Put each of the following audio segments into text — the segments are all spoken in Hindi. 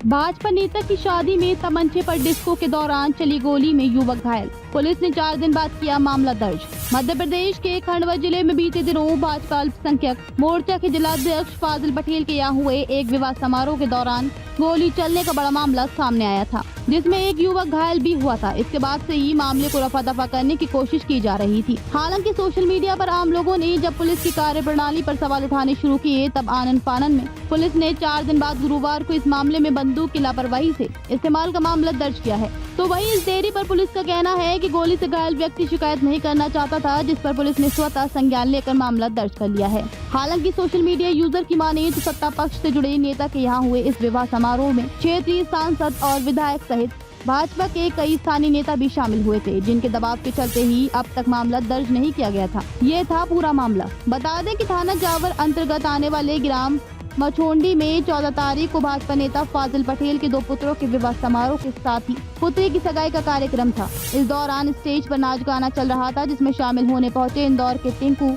भाजपा नेता की शादी में तमंचे पर डिस्को के दौरान चली गोली में युवक घायल। पुलिस ने 4 दिन बाद किया मामला दर्ज। मध्य प्रदेश के खंडवा जिले में बीते दिनों भाजपा अल्पसंख्यक मोर्चा के जिलाध्यक्ष फाजिल पटेल के यहाँ हुए एक विवाह समारोह के दौरान गोली चलने का बड़ा मामला सामने आया था, जिसमें एक युवक घायल भी हुआ था। इसके बाद से ही मामले को रफा दफा करने की कोशिश की जा रही थी। हालांकि सोशल मीडिया पर आम लोगों ने जब पुलिस की कार्यप्रणाली पर सवाल उठाने शुरू किए, तब आनन फानन में पुलिस ने 4 दिन बाद गुरुवार को इस मामले में बंदूक की लापरवाही से इस्तेमाल का मामला दर्ज किया है। तो वहीं इस देरी पर पुलिस का कहना है कि गोली से घायल व्यक्ति शिकायत नहीं करना चाहता था, जिस पर पुलिस ने स्वतः संज्ञान लेकर मामला दर्ज कर लिया है। हालांकि सोशल मीडिया यूजर की माने तो सत्ता पक्ष से जुड़े नेता के यहाँ हुए इस विवाह समारोह में क्षेत्रीय सांसद और विधायक सहित भाजपा के कई स्थानीय नेता भी शामिल हुए थे, जिनके दबाव के चलते ही अब तक मामला दर्ज नहीं किया गया था। ये था पूरा मामला। बता दें कि थाना जावर अंतर्गत आने वाले ग्राम मछोंडी में 14 तारीख को भाजपा नेता फाजिल पटेल के 2 पुत्रों के विवाह समारोह के साथ ही पुत्री की सगाई का कार्यक्रम था। इस दौरान स्टेज पर नाच गाना चल रहा था, जिसमें शामिल होने पहुंचे इंदौर के टिंकू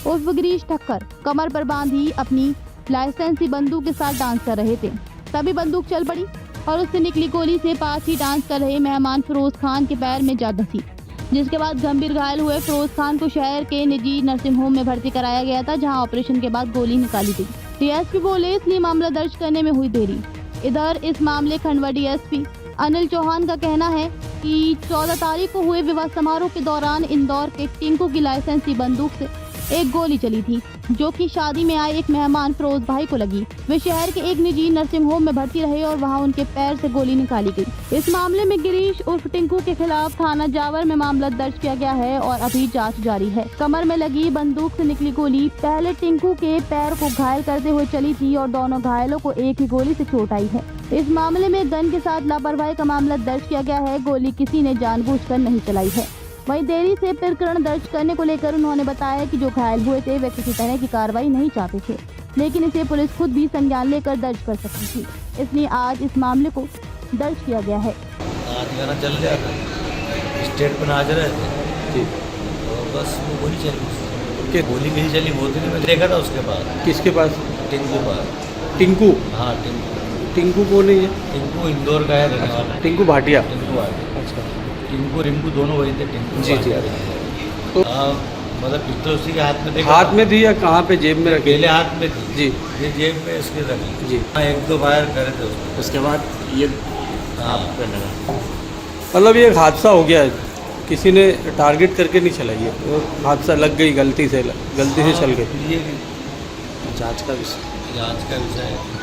उर्फ गिरीश ठक्कर कमर पर बांधी अपनी लाइसेंसी बंदूक के साथ डांस कर रहे थे। तभी बंदूक चल पड़ी और उससे निकली गोली से पास ही डांस कर रहे मेहमान फिरोज खान के पैर में जा धंसी, जिसके बाद गंभीर घायल हुए फिरोज खान को शहर के निजी नर्सिंग होम में भर्ती कराया गया था, जहां ऑपरेशन के बाद गोली निकाली गई। डीएसपी बोले, इसलिए मामला दर्ज करने में हुई देरी। इधर इस मामले खंडवा डीएसपी अनिल चौहान का कहना है कि 14 तारीख को हुए विवाह समारोह के दौरान इंदौर के टिंकू की लाइसेंसी बंदूक से एक गोली चली थी, जो कि शादी में आए एक मेहमान फिरोज भाई को लगी। वे शहर के एक निजी नर्सिंग होम में भर्ती रहे और वहां उनके पैर से गोली निकाली गई। इस मामले में गिरीश उर्फ टिंकू के खिलाफ थाना जावर में मामला दर्ज किया गया है और अभी जांच जारी है। कमर में लगी बंदूक से निकली गोली पहले टिंकू के पैर को घायल करते हुए चली थी और दोनों घायलों को एक ही गोली से चोट आई है। इस मामले में गन के साथ लापरवाही का मामला दर्ज किया गया है। गोली किसी ने जानबूझकर नहीं चलाई है। वहीं देरी से प्रकरण दर्ज करने को लेकर उन्होंने बताया कि जो घायल हुए थे वे किसी तरह की कार्रवाई नहीं चाहते थे, लेकिन इसे पुलिस खुद भी संज्ञान लेकर दर्ज कर सकती थी, इसलिए आज इस मामले को दर्ज किया गया है। आज गाना चल रहा था, स्टेट पर नाच रहे थे, तो बस वो गोली चली। गोली कहीं चली वो तो नहीं, मैं देखा था उसके पास। किसके पास? टिंकू पास। टिंकू? हाँ टिंकू। टिंकू कौन है ये? टिंकू इंदौर का है रहने वाला। टिंकू भाटिया? टिंकू भाटिया। अच्छा। टिंकू रिंकू दोनों वही थे। टिंकू जी जी। तो मतलब पिस्तौल उसी के हाथ में देखा। हाथ में थी या कहाँ पे? जेब में रखी? पहले हाथ में थी जी। ये जेब में इसके रखी जी। 1-2 फायर करे थे उसके बाद ये हाँ मतलब ये एक हादसा हो गया है, किसी ने टारगेट करके नहीं चलाई है, वो हादसा लग गई, गलती से चल गई। ये जांच का विषय है।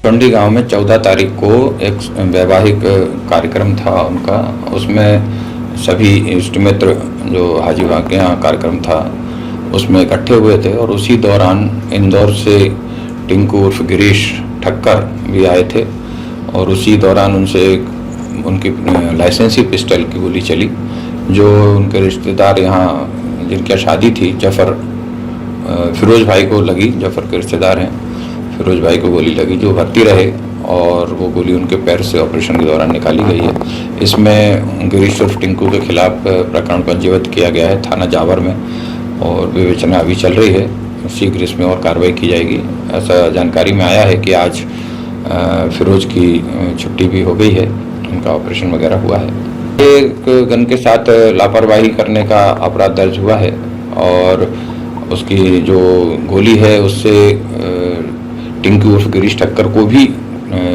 टंडी गांव में 14 तारीख को एक वैवाहिक कार्यक्रम था उनका। उसमें सभी इष्ट मित्र जो हाजी वाह के यहाँ कार्यक्रम था उसमें इकट्ठे हुए थे और उसी दौरान इंदौर से टिंकू उर्फ गिरीश ठक्कर भी आए थे और उसी दौरान उनसे उनकी लाइसेंसी पिस्टल की गोली चली। जो उनके रिश्तेदार यहाँ जिनकी शादी थी जफर फिरोज भाई को लगी, जफर के रिश्तेदार हैं, फिरोज भाई को गोली लगी जो भर्ती रहे और वो गोली उनके पैर से ऑपरेशन के दौरान निकाली गई है। इसमें गिरीश उर्फ टिंकू के खिलाफ प्रकरण पंजीबद्ध किया गया है थाना जावर में और विवेचना अभी चल रही है। शीघ्र इसमें और कार्रवाई की जाएगी। ऐसा जानकारी में आया है कि आज फिरोज की छुट्टी भी हो गई है, उनका ऑपरेशन वगैरह हुआ है। एक गन के साथ लापरवाही करने का अपराध दर्ज हुआ है और उसकी जो गोली है उससे टिंकू उर्फ गिरीश ठक्कर को भी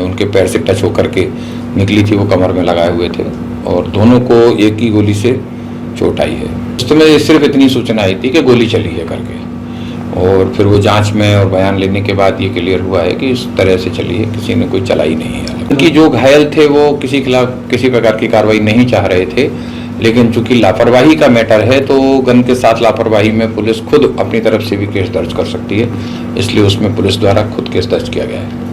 उनके पैर से टच होकर के निकली थी, वो कमर में लगाए हुए थे और दोनों को एक ही गोली से चोट आई है। उसमें सिर्फ इतनी सूचना आई थी कि गोली चली है करके और फिर वो जांच में और बयान लेने के बाद ये क्लियर हुआ है कि इस तरह से चली है, किसी ने कोई चलाई नहीं है। उनकी जो घायल थे वो किसी खिलाफ किसी प्रकार की कार्रवाई नहीं चाह रहे थे, लेकिन चूंकि लापरवाही का मैटर है तो गन के साथ लापरवाही में पुलिस खुद अपनी तरफ से भी केस दर्ज कर सकती है, इसलिए उसमें पुलिस द्वारा खुद केस दर्ज किया गया है।